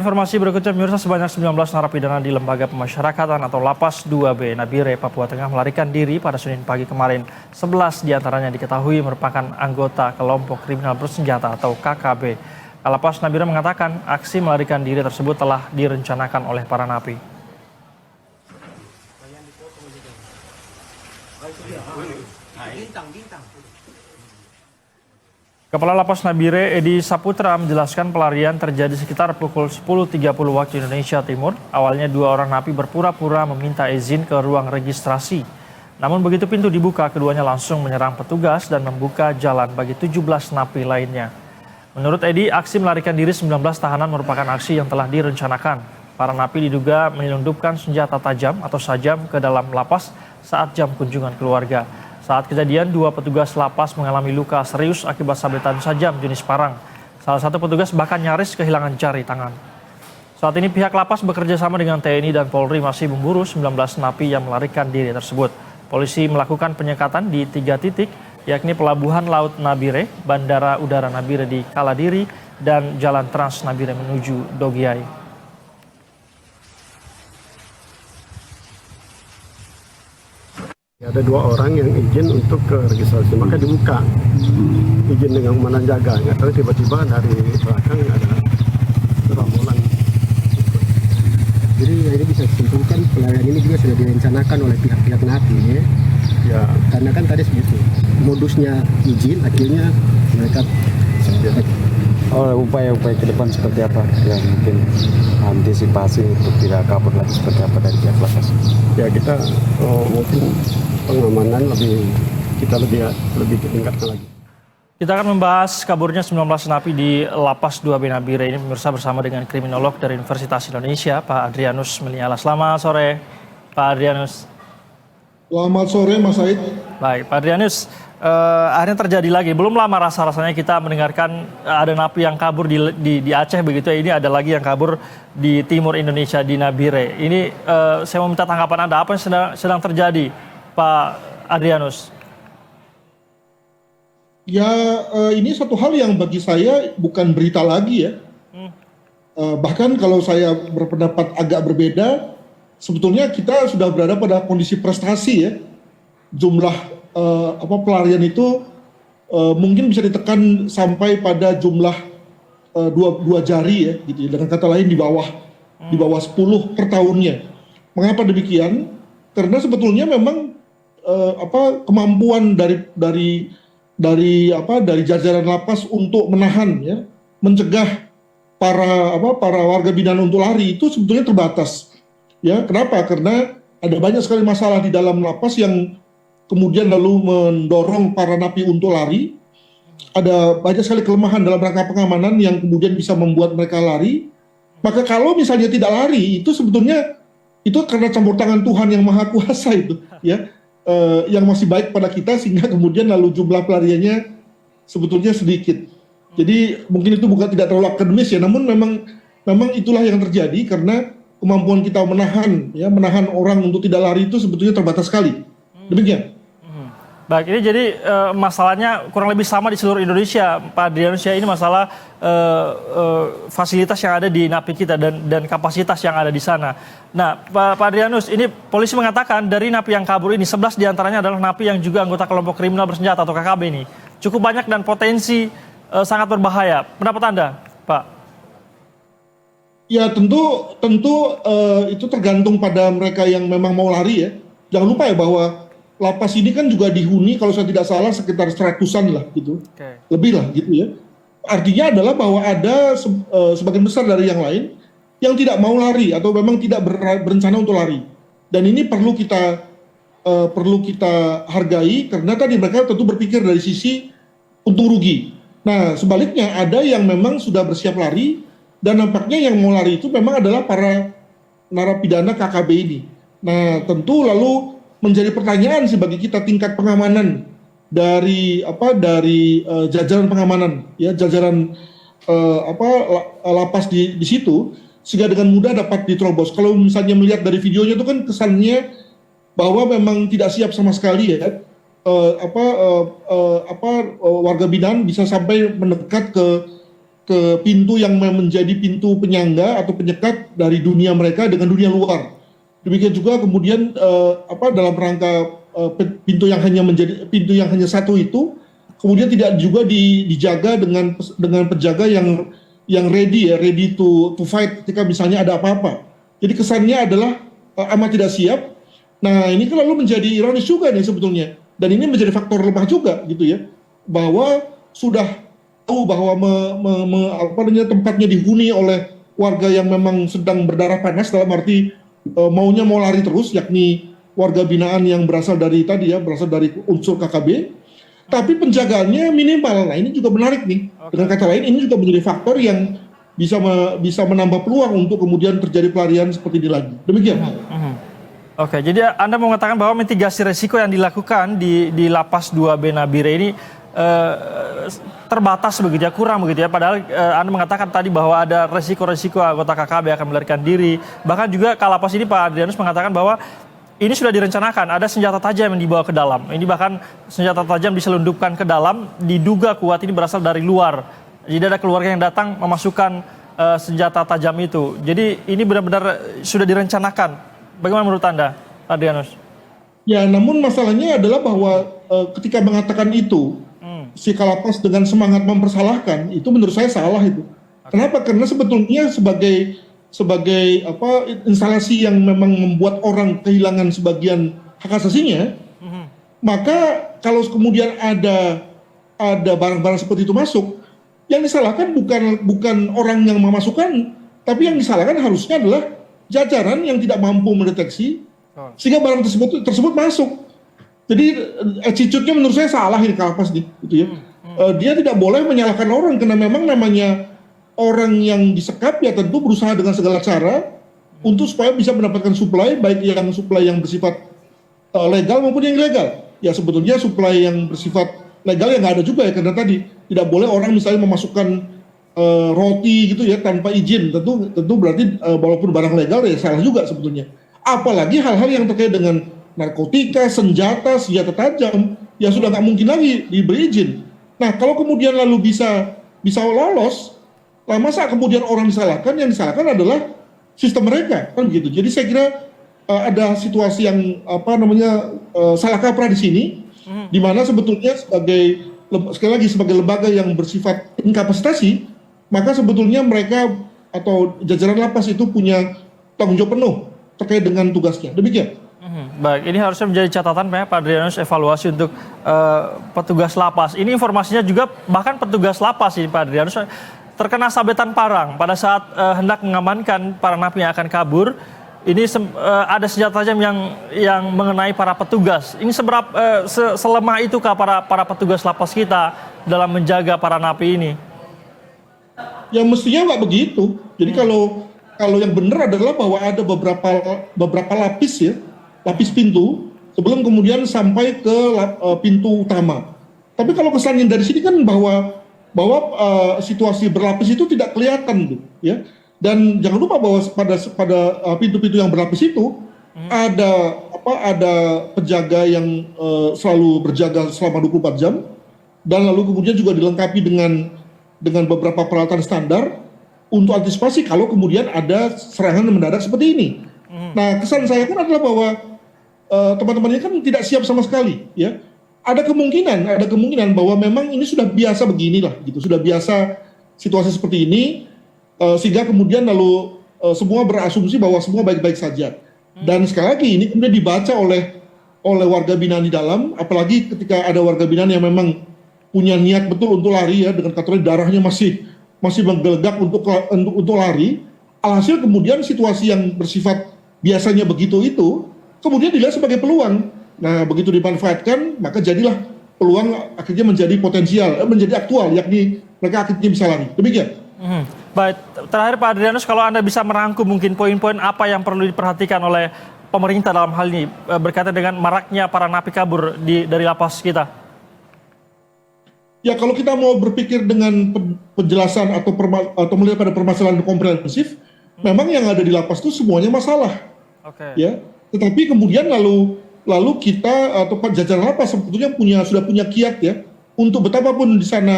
Informasi berikutnya, pemirsa, sebanyak 19 narapidana di Lembaga Pemasyarakatan atau Lapas 2B Nabire, Papua Tengah melarikan diri pada Senin pagi kemarin. 11 diantaranya diketahui merupakan anggota kelompok kriminal bersenjata atau KKB. Kalapas Nabire mengatakan aksi melarikan diri tersebut telah direncanakan oleh para napi. Kepala Lapas Nabire, Edi Saputra, menjelaskan pelarian terjadi sekitar pukul 10.30 waktu Indonesia Timur. Awalnya 2 orang napi berpura-pura meminta izin ke ruang registrasi. Namun begitu pintu dibuka, keduanya langsung menyerang petugas dan membuka jalan bagi 17 napi lainnya. Menurut Edi, aksi melarikan diri 19 tahanan merupakan aksi yang telah direncanakan. Para napi diduga menyelundupkan senjata tajam atau sajam ke dalam lapas saat jam kunjungan keluarga. Saat kejadian, 2 petugas lapas mengalami luka serius akibat sabetan sajam jenis parang. Salah satu petugas bahkan nyaris kehilangan jari tangan. Saat ini pihak lapas bekerja sama dengan TNI dan Polri masih memburu 19 napi yang melarikan diri tersebut. Polisi melakukan penyekatan di 3 titik, yakni Pelabuhan Laut Nabire, Bandara Udara Nabire di Kaladiri, dan Jalan Trans Nabire menuju Dogiai. Ada 2 orang yang izin untuk ke registrasi, maka dibuka izin dengan komandan jaga. Nggak tahu tiba-tiba dari belakang ada gerombolan. Jadi ini bisa disimpulkan pelarian ini juga sudah direncanakan oleh pihak-pihak napi ya. Ya, Karena kan tadi segitu modusnya izin, akhirnya mereka upaya-upaya ke depan seperti apa yang mungkin antisipasi untuk tidak kabur lagi seperti apa dari pihak lapas? ya kita mungkin pengamanan kita lebih tingkatkan lagi. Kita akan membahas kaburnya 19 napi di Lapas 2B Nabire ini, pemirsa, bersama dengan kriminolog dari Universitas Indonesia, Pak Adrianus Meliala. Selamat sore, Pak Adrianus. Selamat sore, Mas Said. Baik, Pak Adrianus, akhirnya terjadi lagi. Belum lama rasa-rasanya kita mendengarkan ada napi yang kabur di Aceh begitu ya. Ini ada lagi yang kabur di timur Indonesia, di Nabire. Ini saya mau minta tanggapan Anda, apa yang sedang terjadi, Pak Adrianus? Ya, ini satu hal yang bagi saya bukan berita lagi ya. Bahkan kalau saya berpendapat agak berbeda, sebetulnya kita sudah berada pada kondisi prestasi ya. Jumlah pelarian itu mungkin bisa ditekan sampai pada jumlah dua jari ya, gitu ya. Dengan kata lain di bawah 10 per tahunnya. Mengapa demikian? Karena sebetulnya memang kemampuan dari jajaran lapas untuk menahan ya, mencegah para warga binaan untuk lari itu sebetulnya terbatas. Ya, kenapa? Karena ada banyak sekali masalah di dalam lapas yang kemudian lalu mendorong para napi untuk lari. Ada banyak sekali kelemahan dalam rangka pengamanan yang kemudian bisa membuat mereka lari. Maka kalau misalnya tidak lari, itu sebetulnya itu karena campur tangan Tuhan yang Maha Kuasa itu, ya, yang masih baik pada kita, sehingga kemudian lalu jumlah pelariannya sebetulnya sedikit. Jadi mungkin itu bukan tidak terlalu akademis ya, namun memang itulah yang terjadi karena kemampuan kita menahan orang untuk tidak lari itu sebetulnya terbatas sekali. Demikian. Baik, ini jadi masalahnya kurang lebih sama di seluruh Indonesia, Pak Adrianus ya. Ini masalah fasilitas yang ada di napi kita dan kapasitas yang ada di sana. Nah, Pak Adrianus, ini polisi mengatakan dari napi yang kabur ini 11 diantaranya adalah napi yang juga anggota kelompok kriminal bersenjata atau KKB ini. Cukup banyak dan potensi sangat berbahaya. Pendapat Anda, Pak? Ya tentu itu tergantung pada mereka yang memang mau lari ya. Jangan lupa ya bahwa lapas ini kan juga dihuni kalau saya tidak salah sekitar 100-an lah gitu. Okay. Lebih lah gitu ya. Artinya adalah bahwa ada sebagian besar dari yang lain yang tidak mau lari atau memang tidak berencana untuk lari. Dan ini perlu kita hargai karena tadi mereka tentu berpikir dari sisi untung rugi. Nah, sebaliknya ada yang memang sudah bersiap lari dan nampaknya yang mau lari itu memang adalah para narapidana KKB ini. Nah, tentu lalu menjadi pertanyaan sih bagi kita tingkat pengamanan dari jajaran pengamanan ya, jajaran lapas di situ, sehingga dengan mudah dapat diterobos. Kalau misalnya melihat dari videonya itu kan kesannya bahwa memang tidak siap sama sekali ya, warga binaan bisa sampai mendekat ke ke pintu yang menjadi pintu penyangga atau penyekat dari dunia mereka dengan dunia luar. Demikian juga kemudian dalam rangka pintu yang hanya satu itu kemudian tidak juga dijaga dengan penjaga yang ready to fight ketika misalnya ada apa-apa. Jadi kesannya adalah amat tidak siap. Nah, ini kan lalu menjadi ironis juga nih sebetulnya. Dan ini menjadi faktor lemah juga gitu ya. Bahwa sudah tahu bahwa tempatnya dihuni oleh warga yang memang sedang berdarah panas, dalam arti maunya mau lari terus, yakni warga binaan yang berasal dari unsur KKB. Tapi penjagaannya minimal. Nah, ini juga menarik nih. Dengan kata lain, ini juga menjadi faktor yang bisa menambah peluang untuk kemudian terjadi pelarian seperti ini lagi. Demikian. Oke, jadi Anda mau mengatakan bahwa mitigasi resiko yang dilakukan di Lapas 2B Nabire ini terbatas begitu ya, kurang begitu ya. Padahal Anda mengatakan tadi bahwa ada resiko-resiko anggota KKB akan melarikan diri. Bahkan juga Kalapas ini Pak Adrianus mengatakan bahwa ini sudah direncanakan, ada senjata tajam yang dibawa ke dalam. Ini bahkan senjata tajam diselundupkan ke dalam, diduga kuat ini berasal dari luar. Jadi ada keluarga yang datang memasukkan senjata tajam itu. Jadi ini benar-benar sudah direncanakan. Bagaimana menurut Anda, Adrianus? Ya, namun masalahnya adalah bahwa ketika mengatakan itu, si Kalapas dengan semangat mempersalahkan, itu menurut saya salah itu. Kenapa? Karena sebetulnya sebagai instalasi yang memang membuat orang kehilangan sebagian hak asasinya, maka kalau kemudian ada barang-barang seperti itu masuk, yang disalahkan bukan orang yang memasukkan, tapi yang disalahkan harusnya adalah jajaran yang tidak mampu mendeteksi sehingga barang tersebut masuk. Jadi attitude-nya menurut saya salah ini Kalapas nih, gitu ya. Dia tidak boleh menyalahkan orang karena memang namanya orang yang disekap ya tentu berusaha dengan segala cara untuk supaya bisa mendapatkan suplai, baik yang suplai yang bersifat legal maupun yang ilegal. Ya sebetulnya suplai yang bersifat legal yang nggak ada juga ya, karena tadi tidak boleh orang misalnya memasukkan roti gitu ya tanpa izin, tentu berarti walaupun barang legal ya salah juga sebetulnya. Apalagi hal-hal yang terkait dengan narkotika, senjata tajam, ya sudah nggak mungkin lagi diberi izin. Nah kalau kemudian lalu bisa lolos, lah masa kemudian orang disalahkan? Yang disalahkan adalah sistem mereka, kan begitu. Jadi saya kira ada situasi yang salah kaprah di sini, di mana sebetulnya sebagai lembaga yang bersifat inkapasitasi, maka sebetulnya mereka atau jajaran lapas itu punya tanggung jawab penuh terkait dengan tugasnya. Demikian. Baik, ini harusnya menjadi catatan Pak Adrianus, evaluasi untuk petugas lapas. Ini informasinya juga bahkan petugas lapas ini Pak Adrianus terkena sabetan parang pada saat hendak mengamankan para napi yang akan kabur. Ini ada senjata tajam yang mengenai para petugas. Ini selemah itukah para petugas lapas kita dalam menjaga para napi ini? Ya mestinya nggak begitu. Jadi kalau yang benar adalah bahwa ada beberapa lapis ya, lapis pintu sebelum kemudian sampai ke pintu utama. Tapi kalau kesannya dari sini kan bahwa situasi berlapis itu tidak kelihatan tuh, ya. Dan jangan lupa bahwa pada pintu-pintu yang berlapis itu ada penjaga yang selalu berjaga selama 24 jam, dan lalu kemudian juga dilengkapi dengan beberapa peralatan standar untuk antisipasi kalau kemudian ada serangan mendadak seperti ini. Nah, kesan saya kan adalah bahwa teman-teman ini kan tidak siap sama sekali, ya. Ada kemungkinan bahwa memang ini sudah biasa beginilah, gitu. Sudah biasa situasi seperti ini, sehingga kemudian lalu semua berasumsi bahwa semua baik-baik saja. Dan sekali lagi ini kemudian dibaca oleh warga binaan di dalam, apalagi ketika ada warga binaan yang memang punya niat betul untuk lari ya, dengan kata darahnya masih menggelegak untuk lari. Alhasil kemudian situasi yang bersifat biasanya begitu itu kemudian dilihat sebagai peluang. Nah, begitu dimanfaatkan, maka jadilah peluang akhirnya menjadi potensial, menjadi aktual, yakni mereka akhirnya bisa lari. Demikian. Baik, terakhir Pak Adrianus, kalau Anda bisa merangkum mungkin poin-poin apa yang perlu diperhatikan oleh pemerintah dalam hal ini berkaitan dengan maraknya para napi kabur dari lapas kita. Ya, kalau kita mau berpikir dengan penjelasan atau melihat pada permasalahan komprehensif, memang yang ada di lapas itu semuanya masalah. Ya, tetapi kemudian lalu kita atau jajaran lapas sebetulnya sudah punya kiat ya untuk betapapun di sana